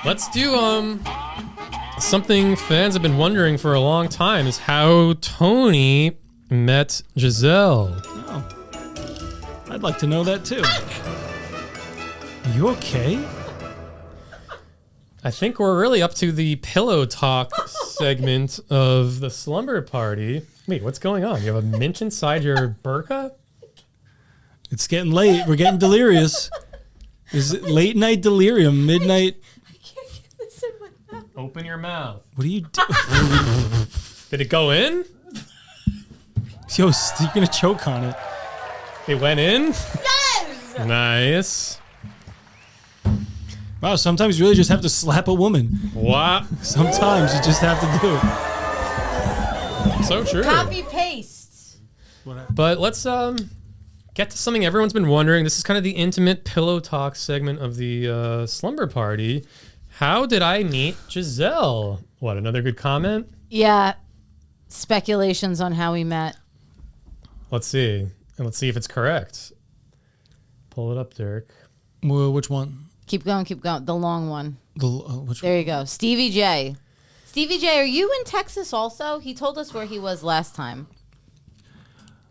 Let's do something fans have been wondering for a long time is how Tony met Giselle. Oh. I'd like to know that too. You okay? I think we're really up to the pillow talk segment of the slumber party. Wait, what's going on? You have a mint inside your burqa? It's getting late. We're getting delirious. Is it late night delirium? Midnight? I can't get this in my mouth. Open your mouth. What are you doing? Did it go in? Yo, you're gonna choke on it. It went in? Yes! Nice. Wow, sometimes you really just have to slap a woman. What? Sometimes you just have to do it. So true. Copy paste. But let's get to something everyone's been wondering. This is kind of the intimate pillow talk segment of the slumber party. How did I meet Giselle? What, another good comment? Yeah. Speculations on how we met. Let's see. And let's see if it's correct. Pull it up, Derek. Well, which one? Keep going, keep going. The long one. Which There you go. Stevie J. Stevie J, are you in Texas also? He told us where he was last time.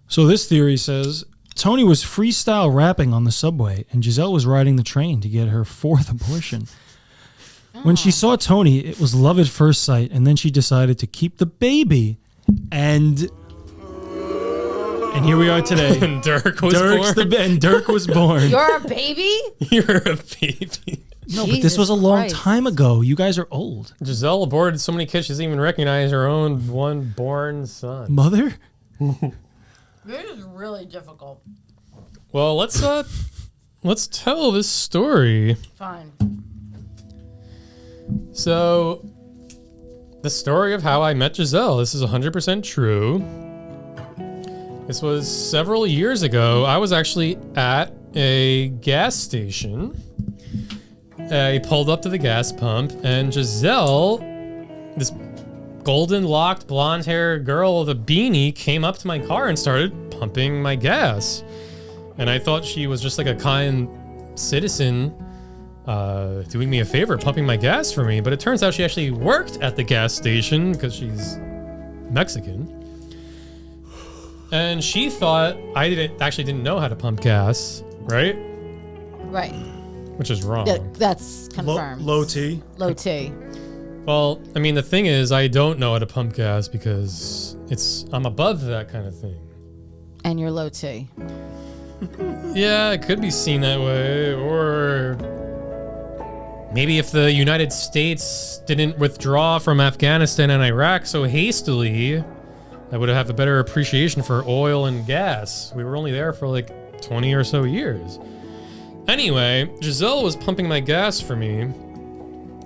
So this theory says Tony was freestyle rapping on the subway and Giselle was riding the train to get her fourth abortion. When she saw Tony, it was love at first sight, and then she decided to keep the baby. And here we are today. And Dirk was born. And Dirk was born. You're a baby? You're a baby. No, but this was a long time ago. You guys are old. Giselle aborted so many kids she doesn't even recognize her own one born son. Mother? This is really difficult. Well, let's tell this story. Fine. So, the story of how I met Giselle. This is 100% true. This was several years ago. I was actually at a gas station. I pulled up to the gas pump, and Giselle, this golden-locked, blonde-haired girl with a beanie, came up to my car and started pumping my gas. And I thought she was just like a kind citizen doing me a favor, pumping my gas for me. But it turns out she actually worked at the gas station because she's Mexican. And she thought I didn't know how to pump gas, right? Right. Which is wrong. That's confirmed. Low T. Low T. Well, I mean, the thing is, I don't know how to pump gas because I'm above that kind of thing. And you're low T. Yeah, it could be seen that way. Or maybe if the United States didn't withdraw from Afghanistan and Iraq so hastily, I would have a better appreciation for oil and gas. We were only there for like 20 or so years. Anyway, Giselle was pumping my gas for me,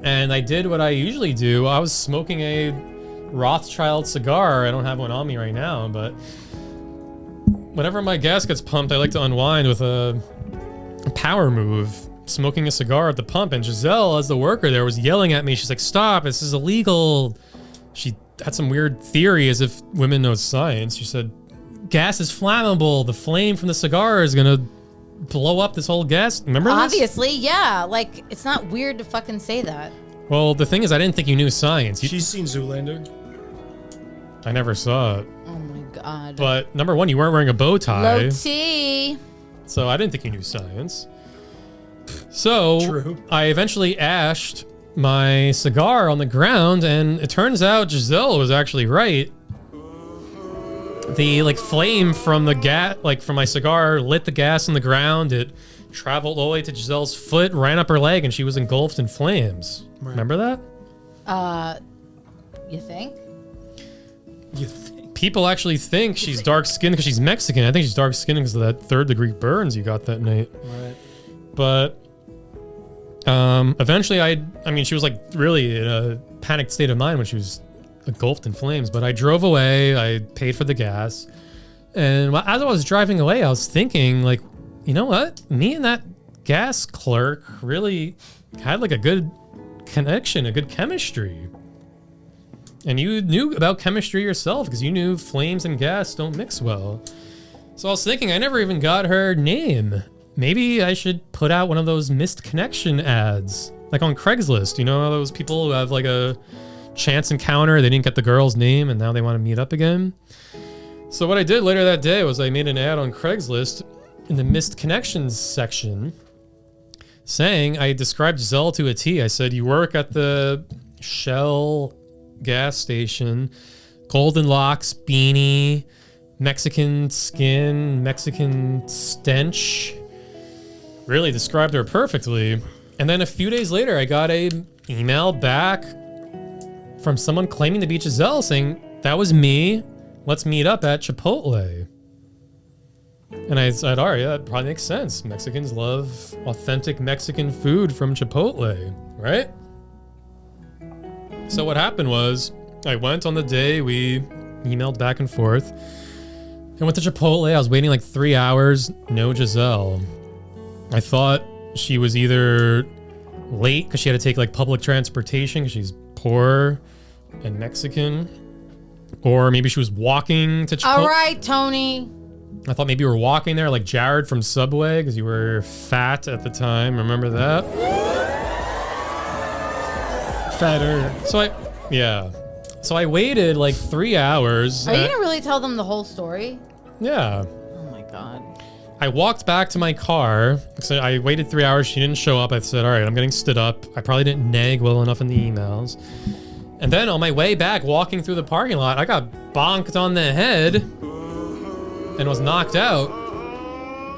and I did what I usually do. I was smoking a Rothschild cigar. I don't have one on me right now, but whenever my gas gets pumped, I like to unwind with a power move, smoking a cigar at the pump. And Giselle, as the worker there, was yelling at me. She's like, "Stop, this is illegal." She had some weird theory, as if women know science. She said, "Gas is flammable. The flame from the cigar is gonna blow up this whole gas." Remember this? Obviously, yeah. Like, it's not weird to fucking say that. Well, the thing is, I didn't think you knew science. She's seen Zoolander. I never saw it. Oh my god. But number one, you weren't wearing a bow tie. Low T. So I didn't think you knew science. So True. I eventually ashed my cigar on the ground, and it turns out Giselle was actually right. The flame from the gas, from my cigar, lit the gas on the ground. It traveled all the way to Giselle's foot, ran up her leg, and she was engulfed in flames. Right. Remember that? You think? People actually think she's dark-skinned because she's Mexican. I think she's dark-skinned because of that third-degree burns you got that night. Right. But eventually, I mean, she was really in a panicked state of mind when she was engulfed in flames. But I drove away. I paid for the gas, and as I was driving away, I was thinking, you know what? Me and that gas clerk really had a good connection, a good chemistry. And you knew about chemistry yourself because you knew flames and gas don't mix well. So I was thinking, I never even got her name. Maybe I should put out one of those missed connection ads. Like on Craigslist, you know, those people who have like a chance encounter, they didn't get the girl's name and now they want to meet up again. So what I did later that day was I made an ad on Craigslist in the missed connections section saying, I described Giselle to a T. I said, you work at the Shell gas station, golden locks, beanie, Mexican skin, Mexican stench. Really described her perfectly. And then a few days later, I got a email back from someone claiming to be Giselle saying, that was me. Let's meet up at Chipotle. And I said, all right, yeah, that probably makes sense. Mexicans love authentic Mexican food from Chipotle, right? So what happened was I went on the day, we emailed back and forth. I went to Chipotle. I was waiting like 3 hours. No Giselle. I thought she was either late because she had to take like public transportation because she's poor and Mexican, or maybe she was walking to Chipotle. All right, Tony. I thought maybe you were walking there like Jared from Subway because you were fat at the time. Remember that? Fatter. So I waited like 3 hours. Are you gonna really tell them the whole story? Yeah. Oh my God. I walked back to my car. So I waited 3 hours. She didn't show up. I said, all right, I'm getting stood up. I probably didn't nag well enough in the emails. And then on my way back, walking through the parking lot, I got bonked on the head and was knocked out.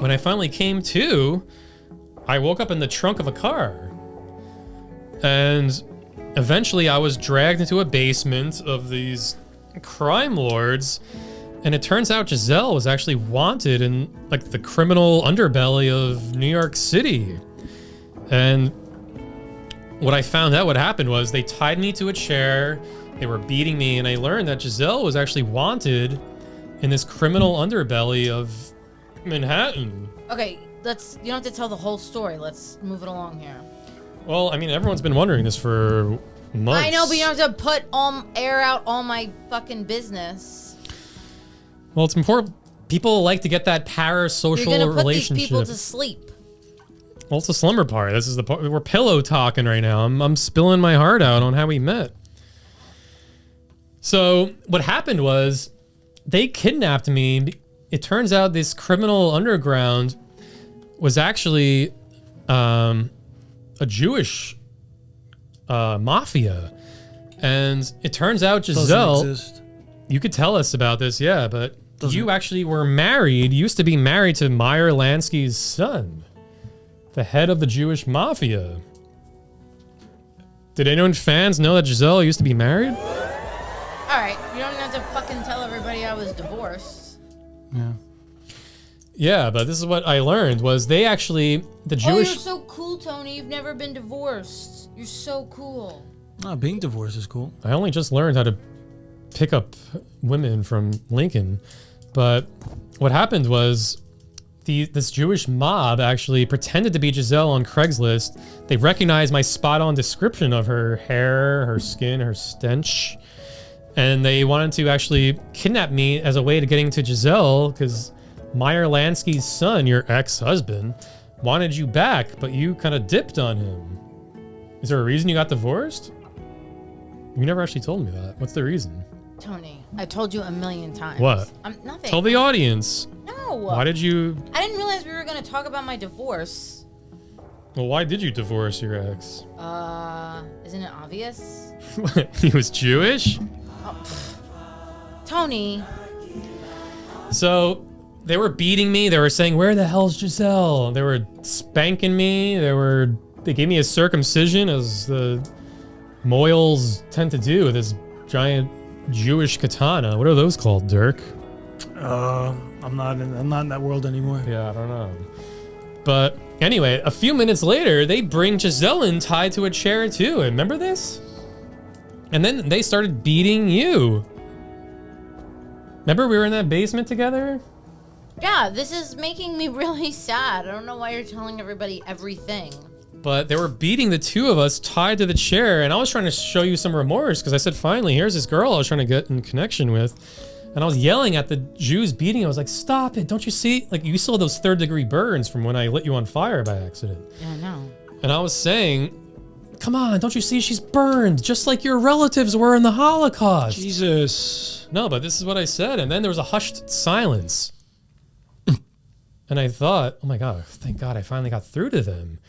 When I finally came to, I woke up in the trunk of a car. And eventually I was dragged into a basement of these crime lords. And it turns out Giselle was actually wanted in like the criminal underbelly of New York City. And what I found out what happened was they tied me to a chair, they were beating me, and I learned that Giselle was actually wanted in this criminal underbelly of Manhattan. Okay, you don't have to tell the whole story. Let's move it along here. Well, I mean, everyone's been wondering this for months. I know, but you don't have to air out all my fucking business. Well, it's important. People like to get that parasocial You're gonna put relationship. these people to sleep. Well, it's the slumber part. This is the part. We're pillow talking right now. I'm spilling my heart out on how we met. So what happened was they kidnapped me. It turns out this criminal underground was actually a Jewish mafia. And it turns out Giselle, Doesn't exist. you could tell us about this, yeah, but you actually were married, used to be married to Meyer Lansky's son, the head of the Jewish mafia. Did anyone fans know that Giselle used to be married? All right, you don't have to fucking tell everybody I was divorced. Yeah. Yeah, but this is what I learned was they actually, the Oh, Jewish... you're so cool, Tony. You've never been divorced. You're so cool. Being divorced is cool. I only just learned how to pick up women from Lincoln. But what happened was this Jewish mob actually pretended to be Giselle on Craigslist. They recognized my spot-on description of her hair, her skin, her stench. And they wanted to actually kidnap me as a way to getting to Giselle because Meyer Lansky's son, your ex-husband, wanted you back, but you kind of dipped on him. Is there a reason you got divorced? You never actually told me that. What's the reason? Tony, I told you a million times. What? Nothing. Tell the audience. No. Why did you... I didn't realize we were going to talk about my divorce. Well, why did you divorce your ex? Isn't it obvious? He was Jewish? Oh, Tony. So they were beating me. They were saying, where the hell's Giselle? They were spanking me. They gave me a circumcision, as the Moyles tend to do with this giant Jewish katana. What are those called, Dirk? I'm not in that world anymore. Yeah, I don't know. But anyway, a few minutes later, they bring Giselle in tied to a chair too. Remember this? And then they started beating you. Remember we were in that basement together? Yeah, this is making me really sad. I don't know why you're telling everybody everything. But they were beating the two of us tied to the chair, and I was trying to show you some remorse because I said, finally, here's this girl I was trying to get in connection with. And I was yelling at the Jews beating. I was like, stop it. Don't you see? Like, you still have those third-degree burns from when I lit you on fire by accident. Yeah, I know. And I was saying, come on, don't you see she's burned just like your relatives were in the Holocaust? Jesus. No, but this is what I said. And then there was a hushed silence. And I thought, oh my God, thank God I finally got through to them.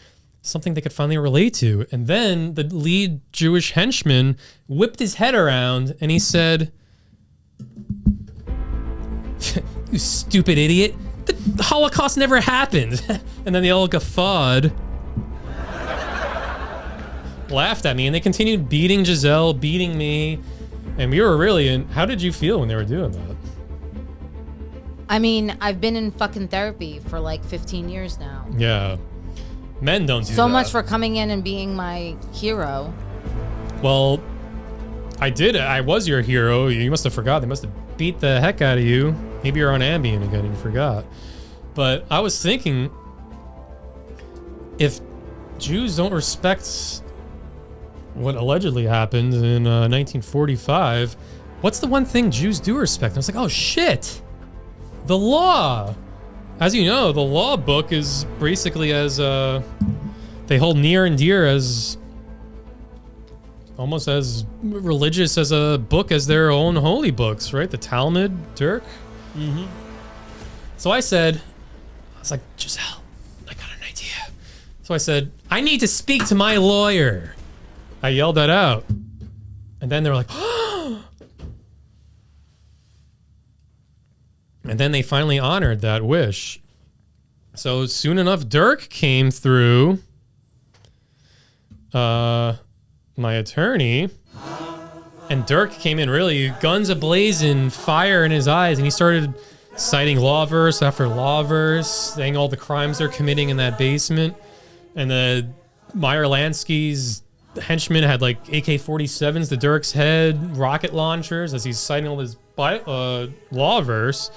Something they could finally relate to. And then the lead Jewish henchman whipped his head around and he said, you stupid idiot. The Holocaust never happened. And then they all guffawed, laughed at me, and they continued beating Giselle, beating me. And we were really in. How did you feel when they were doing that? I mean, I've been in fucking therapy for like 15 years now. Yeah. Men don't do that. So much for coming in and being my hero. Well, I did. I was your hero. You must have forgot. They must have beat the heck out of you. Maybe you're on Ambien again and you forgot. But I was thinking, if Jews don't respect what allegedly happened in 1945, what's the one thing Jews do respect? And I was like, oh shit, the law. As you know, the law book is basically as they hold near and dear as almost as religious as a book as their own holy books, right? The Talmud, Dirk. Mm-hmm. So I was like, Giselle, I got an idea. So I said, I need to speak to my lawyer. I yelled that out. And then they were like, and then they finally honored that wish. So soon enough, Dirk came through, my attorney, and Dirk came in really guns a-blazing, fire in his eyes, and he started citing law verse after law verse, saying all the crimes they're committing in that basement. And the Meyer Lansky's henchmen had like AK-47s to Dirk's head, rocket launchers, as he's citing all this law verse,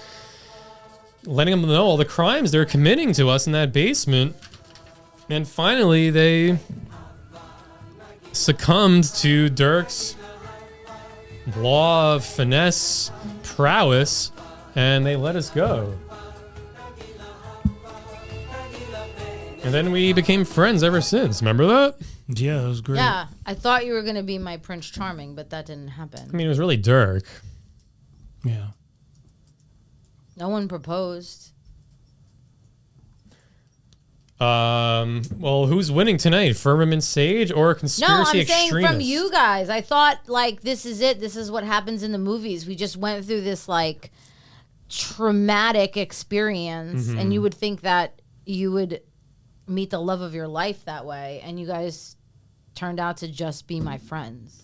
letting them know all the crimes they're committing to us in that basement. And finally, they succumbed to Dirk's law, finesse, prowess, and they let us go. And then we became friends ever since. Remember that? Yeah, it was great. Yeah, I thought you were going to be my Prince Charming, but that didn't happen. I mean, it was really Dirk. Yeah. No one proposed. Well, who's winning tonight? Firmament Sage or Conspiracy No, I'm Extremist? saying from you guys. I thought, like, this is it. This is what happens in the movies. We just went through this, like, traumatic experience, and you would think that you would meet the love of your life that way, and you guys turned out to just be my friends.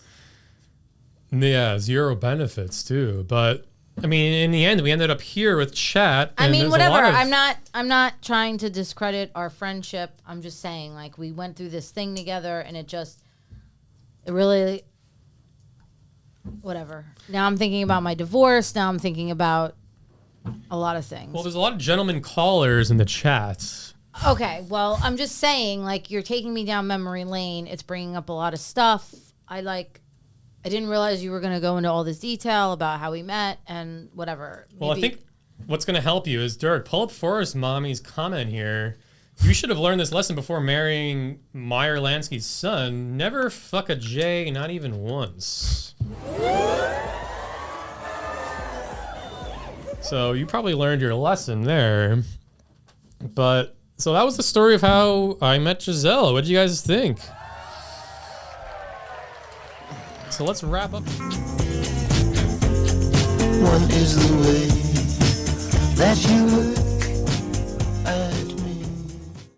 Yeah, zero benefits too. But I mean, in the end, we ended up here with chat. I and mean, there's a whatever. lot of- I'm not trying to discredit our friendship. I'm just saying, like, we went through this thing together, and it really, whatever. Now I'm thinking about my divorce. Now I'm thinking about a lot of things. Well, there's a lot of gentlemen callers in the chat. Okay, well, I'm just saying, like, you're taking me down memory lane. It's bringing up a lot of stuff. I didn't realize you were going to go into all this detail about how we met and whatever. Well, I think what's going to help you is, Dirk, pull up Forrest Mommy's comment here. You should have learned this lesson before marrying Meyer Lansky's son. Never fuck a J, not even once. So you probably learned your lesson there. But, so that was the story of how I met Giselle. What did you guys think? So let's wrap up. One is the way that you look